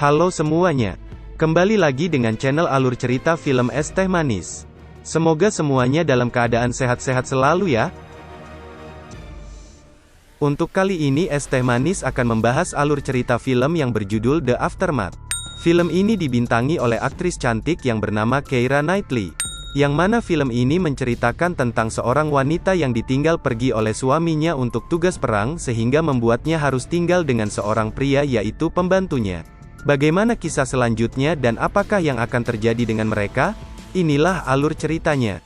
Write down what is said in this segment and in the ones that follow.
Halo semuanya. Kembali lagi dengan channel alur cerita film Es Teh Manis. Semoga semuanya dalam keadaan sehat-sehat selalu ya. Untuk kali ini Es Teh Manis akan membahas alur cerita film yang berjudul The Aftermath. Film ini dibintangi oleh aktris cantik yang bernama Keira Knightley. Yang mana film ini menceritakan tentang seorang wanita yang ditinggal pergi oleh suaminya untuk tugas perang sehingga membuatnya harus tinggal dengan seorang pria yaitu pembantunya. Bagaimana kisah selanjutnya dan apakah yang akan terjadi dengan mereka? Inilah alur ceritanya.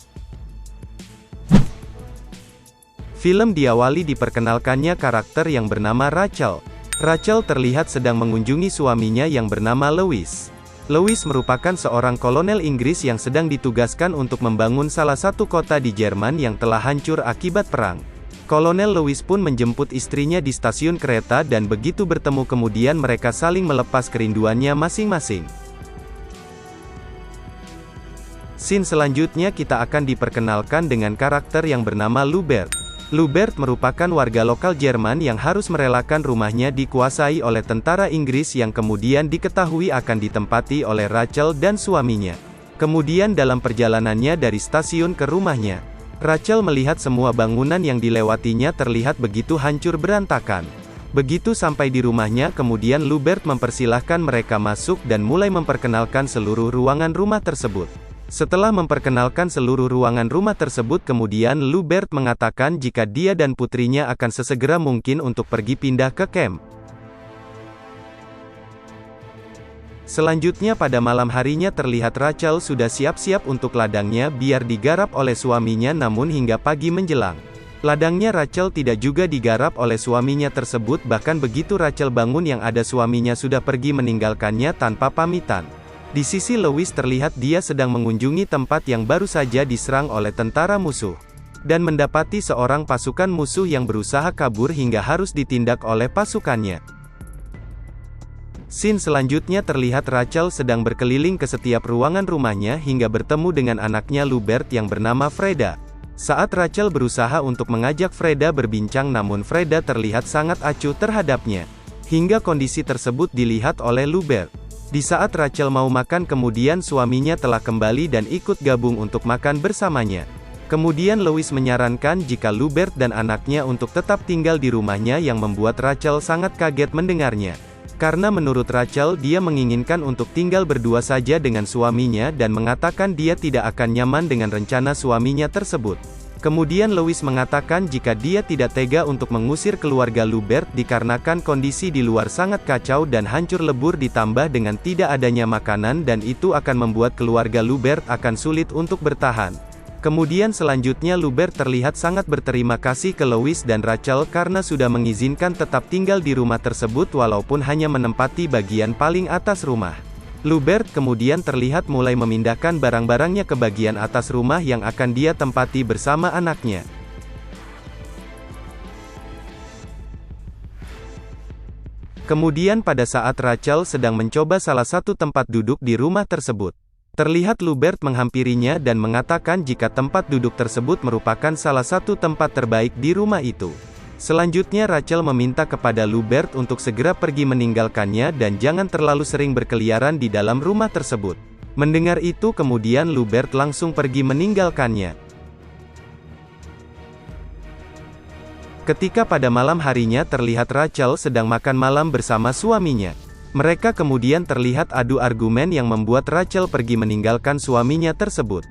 Film diawali diperkenalkannya karakter yang bernama Rachel. Rachel terlihat sedang mengunjungi suaminya yang bernama Lewis. Lewis merupakan seorang kolonel Inggris yang sedang ditugaskan untuk membangun salah satu kota di Jerman yang telah hancur akibat perang. Kolonel Lewis pun menjemput istrinya di stasiun kereta dan begitu bertemu kemudian mereka saling melepas kerinduannya masing-masing. Scene selanjutnya kita akan diperkenalkan dengan karakter yang bernama Lubert. Lubert merupakan warga lokal Jerman yang harus merelakan rumahnya dikuasai oleh tentara Inggris yang kemudian diketahui akan ditempati oleh Rachel dan suaminya. Kemudian dalam perjalanannya dari stasiun ke rumahnya, Rachel melihat semua bangunan yang dilewatinya terlihat begitu hancur berantakan. Begitu sampai di rumahnya kemudian Lubert mempersilahkan mereka masuk dan mulai memperkenalkan seluruh ruangan rumah tersebut. Setelah memperkenalkan seluruh ruangan rumah tersebut kemudian Lubert mengatakan jika dia dan putrinya akan sesegera mungkin untuk pergi pindah ke camp. Selanjutnya pada malam harinya terlihat Rachel sudah siap-siap untuk ladangnya biar digarap oleh suaminya namun hingga pagi menjelang. Ladangnya Rachel tidak juga digarap oleh suaminya tersebut bahkan begitu Rachel bangun yang ada suaminya sudah pergi meninggalkannya tanpa pamitan. Di sisi Lewis terlihat dia sedang mengunjungi tempat yang baru saja diserang oleh tentara musuh. Dan mendapati seorang pasukan musuh yang berusaha kabur hingga harus ditindak oleh pasukannya. Scene selanjutnya terlihat Rachel sedang berkeliling ke setiap ruangan rumahnya hingga bertemu dengan anaknya Lubert yang bernama Freda. Saat Rachel berusaha untuk mengajak Freda berbincang namun Freda terlihat sangat acuh terhadapnya. Hingga kondisi tersebut dilihat oleh Lubert. Di saat Rachel mau makan kemudian suaminya telah kembali dan ikut gabung untuk makan bersamanya. Kemudian Lewis menyarankan jika Lubert dan anaknya untuk tetap tinggal di rumahnya yang membuat Rachel sangat kaget mendengarnya. Karena menurut Rachel dia menginginkan untuk tinggal berdua saja dengan suaminya dan mengatakan dia tidak akan nyaman dengan rencana suaminya tersebut. Kemudian Lewis mengatakan jika dia tidak tega untuk mengusir keluarga Lubert dikarenakan kondisi di luar sangat kacau dan hancur lebur ditambah dengan tidak adanya makanan dan itu akan membuat keluarga Lubert akan sulit untuk bertahan. Kemudian selanjutnya Lubert terlihat sangat berterima kasih ke Lewis dan Rachel karena sudah mengizinkan tetap tinggal di rumah tersebut walaupun hanya menempati bagian paling atas rumah. Lubert kemudian terlihat mulai memindahkan barang-barangnya ke bagian atas rumah yang akan dia tempati bersama anaknya. Kemudian pada saat Rachel sedang mencoba salah satu tempat duduk di rumah tersebut, terlihat Lubert menghampirinya dan mengatakan jika tempat duduk tersebut merupakan salah satu tempat terbaik di rumah itu. Selanjutnya Rachel meminta kepada Lubert untuk segera pergi meninggalkannya dan jangan terlalu sering berkeliaran di dalam rumah tersebut. Mendengar itu kemudian Lubert langsung pergi meninggalkannya. Ketika pada malam harinya terlihat Rachel sedang makan malam bersama suaminya. Mereka kemudian terlihat adu argumen yang membuat Rachel pergi meninggalkan suaminya tersebut.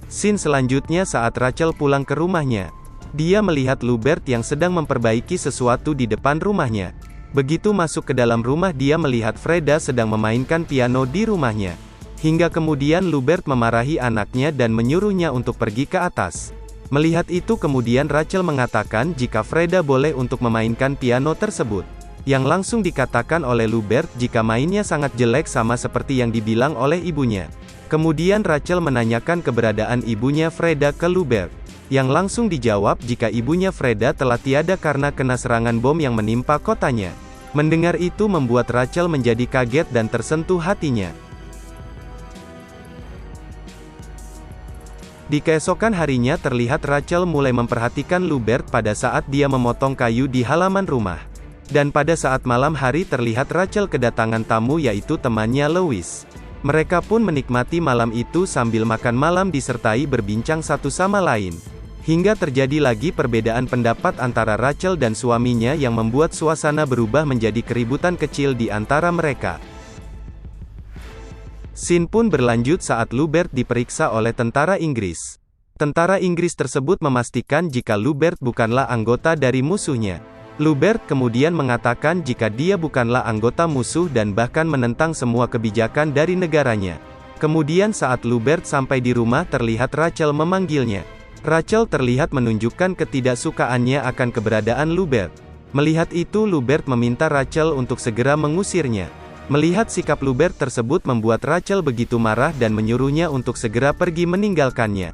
Scene selanjutnya saat Rachel pulang ke rumahnya. Dia melihat Lubert yang sedang memperbaiki sesuatu di depan rumahnya. Begitu masuk ke dalam rumah dia melihat Freda sedang memainkan piano di rumahnya. Hingga kemudian Lubert memarahi anaknya dan menyuruhnya untuk pergi ke atas. Melihat itu kemudian Rachel mengatakan jika Freda boleh untuk memainkan piano tersebut. Yang langsung dikatakan oleh Lubert jika mainnya sangat jelek sama seperti yang dibilang oleh ibunya. Kemudian Rachel menanyakan keberadaan ibunya Freda ke Lubert. Yang langsung dijawab jika ibunya Freda telah tiada karena kena serangan bom yang menimpa kotanya. Mendengar itu membuat Rachel menjadi kaget dan tersentuh hatinya. Di keesokan harinya terlihat Rachel mulai memperhatikan Lubert pada saat dia memotong kayu di halaman rumah. Dan pada saat malam hari terlihat Rachel kedatangan tamu yaitu temannya Lois. Mereka pun menikmati malam itu sambil makan malam disertai berbincang satu sama lain. Hingga terjadi lagi perbedaan pendapat antara Rachel dan suaminya yang membuat suasana berubah menjadi keributan kecil di antara mereka. Scene pun berlanjut saat Lubert diperiksa oleh tentara Inggris. Tentara Inggris tersebut memastikan jika Lubert bukanlah anggota dari musuhnya. Lubert kemudian mengatakan jika dia bukanlah anggota musuh dan bahkan menentang semua kebijakan dari negaranya. Kemudian saat Lubert sampai di rumah terlihat Rachel memanggilnya. Rachel terlihat menunjukkan ketidaksukaannya akan keberadaan Lubert. Melihat itu Lubert meminta Rachel untuk segera mengusirnya. Melihat sikap Lubert tersebut membuat Rachel begitu marah dan menyuruhnya untuk segera pergi meninggalkannya.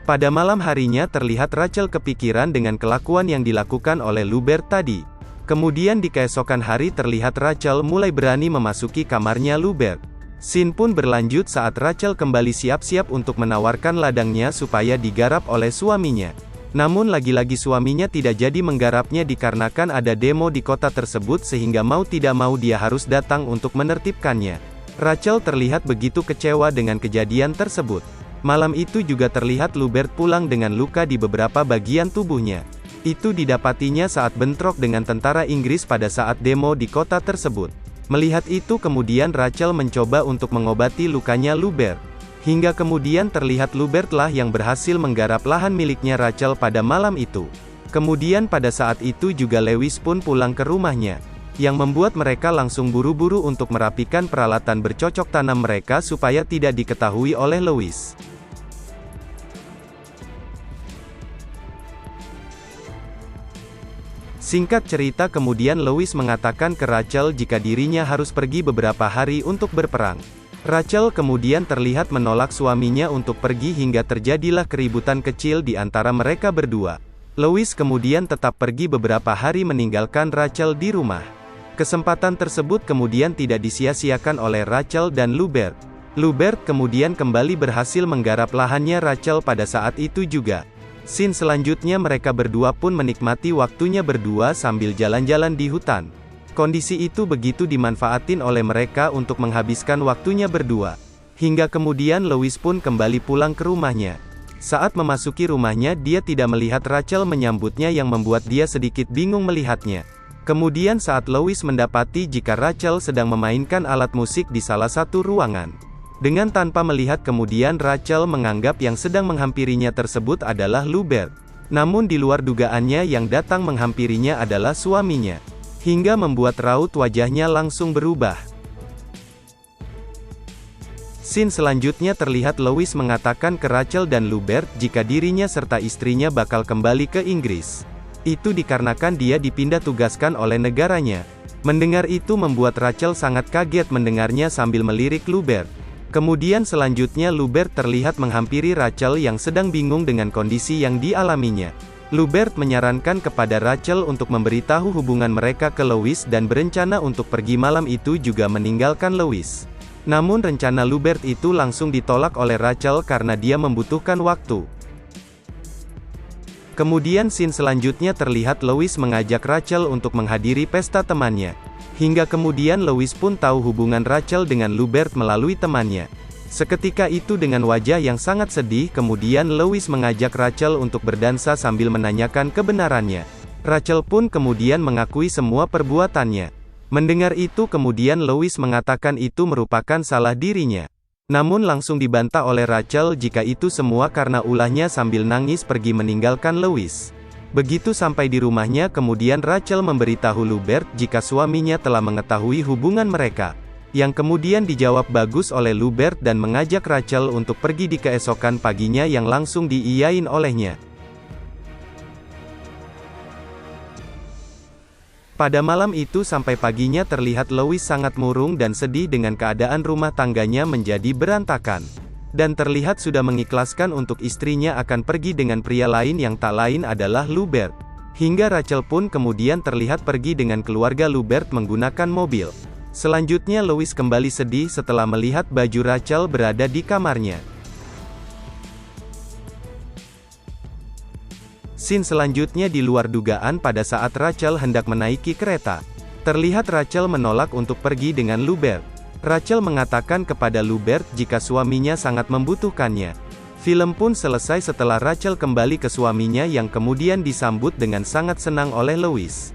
Pada malam harinya terlihat Rachel kepikiran dengan kelakuan yang dilakukan oleh Lubert tadi. Kemudian di keesokan hari terlihat Rachel mulai berani memasuki kamarnya Lubert. Scene pun berlanjut saat Rachel kembali siap-siap untuk menawarkan ladangnya supaya digarap oleh suaminya. Namun lagi-lagi suaminya tidak jadi menggarapnya dikarenakan ada demo di kota tersebut sehingga mau tidak mau dia harus datang untuk menertibkannya. Rachel terlihat begitu kecewa dengan kejadian tersebut. Malam itu juga terlihat Lubert pulang dengan luka di beberapa bagian tubuhnya. Itu didapatinya saat bentrok dengan tentara Inggris pada saat demo di kota tersebut. Melihat itu kemudian Rachel mencoba untuk mengobati lukanya Lubert. Hingga kemudian terlihat Lubert lah yang berhasil menggarap lahan miliknya Rachel pada malam itu. Kemudian pada saat itu juga Lewis pun pulang ke rumahnya. Yang membuat mereka langsung buru-buru untuk merapikan peralatan bercocok tanam mereka supaya tidak diketahui oleh Lewis. Singkat cerita kemudian Lewis mengatakan ke Rachel jika dirinya harus pergi beberapa hari untuk berperang. Rachel kemudian terlihat menolak suaminya untuk pergi hingga terjadilah keributan kecil di antara mereka berdua. Lewis kemudian tetap pergi beberapa hari meninggalkan Rachel di rumah. Kesempatan tersebut kemudian tidak disia-siakan oleh Rachel dan Lubert. Lubert kemudian kembali berhasil menggarap lahannya Rachel pada saat itu juga. Scene selanjutnya mereka berdua pun menikmati waktunya berdua sambil jalan-jalan di hutan. Kondisi itu begitu dimanfaatin oleh mereka untuk menghabiskan waktunya berdua. Hingga kemudian Lewis pun kembali pulang ke rumahnya. Saat memasuki rumahnya dia tidak melihat Rachel menyambutnya yang membuat dia sedikit bingung melihatnya. Kemudian saat Lewis mendapati jika Rachel sedang memainkan alat musik di salah satu ruangan. Dengan tanpa melihat kemudian Rachel menganggap yang sedang menghampirinya tersebut adalah Lubert. Namun di luar dugaannya yang datang menghampirinya adalah suaminya. Hingga membuat raut wajahnya langsung berubah. Scene selanjutnya terlihat Lewis mengatakan ke Rachel dan Lubert jika dirinya serta istrinya bakal kembali ke Inggris. Itu dikarenakan dia dipindah tugaskan oleh negaranya. Mendengar itu membuat Rachel sangat kaget mendengarnya sambil melirik Lubert. Kemudian selanjutnya Lubert terlihat menghampiri Rachel yang sedang bingung dengan kondisi yang dialaminya. Lubert menyarankan kepada Rachel untuk memberitahu hubungan mereka ke Lewis dan berencana untuk pergi malam itu juga meninggalkan Lewis. Namun rencana Lubert itu langsung ditolak oleh Rachel karena dia membutuhkan waktu. Kemudian scene selanjutnya terlihat Lewis mengajak Rachel untuk menghadiri pesta temannya. Hingga kemudian Lewis pun tahu hubungan Rachel dengan Lubert melalui temannya. Seketika itu dengan wajah yang sangat sedih kemudian Lewis mengajak Rachel untuk berdansa sambil menanyakan kebenarannya. Rachel pun kemudian mengakui semua perbuatannya. Mendengar itu kemudian Lewis mengatakan itu merupakan salah dirinya. Namun langsung dibantah oleh Rachel jika itu semua karena ulahnya sambil nangis pergi meninggalkan Lewis. Begitu sampai di rumahnya kemudian Rachel memberitahu Lubert jika suaminya telah mengetahui hubungan mereka. Yang kemudian dijawab bagus oleh Lubert dan mengajak Rachel untuk pergi di keesokan paginya yang langsung diiyain olehnya. Pada malam itu sampai paginya terlihat Lewis sangat murung dan sedih dengan keadaan rumah tangganya menjadi berantakan. Dan terlihat sudah mengikhlaskan untuk istrinya akan pergi dengan pria lain yang tak lain adalah Lubert. Hingga Rachel pun kemudian terlihat pergi dengan keluarga Lubert menggunakan mobil. Selanjutnya Lewis kembali sedih setelah melihat baju Rachel berada di kamarnya. Scene selanjutnya di luar dugaan pada saat Rachel hendak menaiki kereta. Terlihat Rachel menolak untuk pergi dengan Lubert. Rachel mengatakan kepada Lubert jika suaminya sangat membutuhkannya. Film pun selesai setelah Rachel kembali ke suaminya yang kemudian disambut dengan sangat senang oleh Louis.